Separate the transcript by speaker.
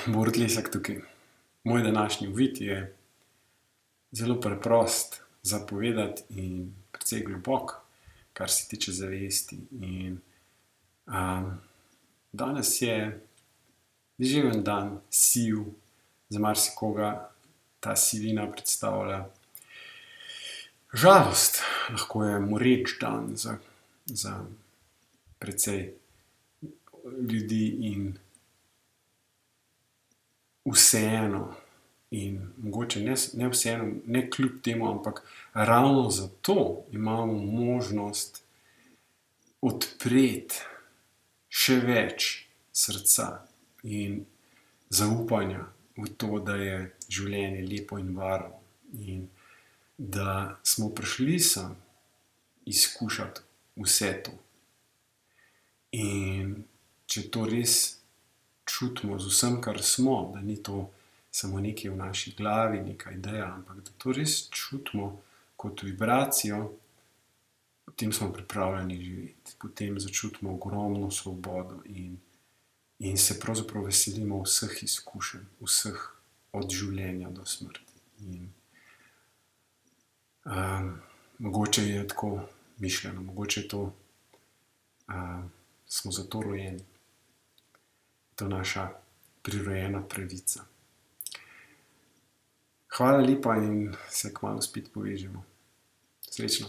Speaker 1: Borut Lesak tukaj. Moj današnji uvid je zelo preprost za povedati in precej globok, kar se tiče zavesti. Danes je deževen dan, siv, za marsikoga ta sivina predstavlja žalost. Lahko je moreč dan za precej ljudi in vseeno, in mogoče ne vseeno, ne kljub temu, ampak ravno zato imamo možnost odpreti še več srca in zaupanja v to, da je življenje lepo in varno in da smo prišli sem izkušati vse to. In če to res čutimo z vsem, kar smo, da ni to samo nekaj v naši glavi, neka ideja, ampak da to res čutimo kot vibracijo, potem smo pripravljeni živeti. Potem začutimo ogromno svobodo in se pravzaprav veselimo vseh izkušenj, vseh od življenja do smrti. Mogoče je tako mišljeno, mogoče smo zato rojeni. To je naša prirojena pravica. Hvala lepa in se kmalu spet povežemo. Srečno.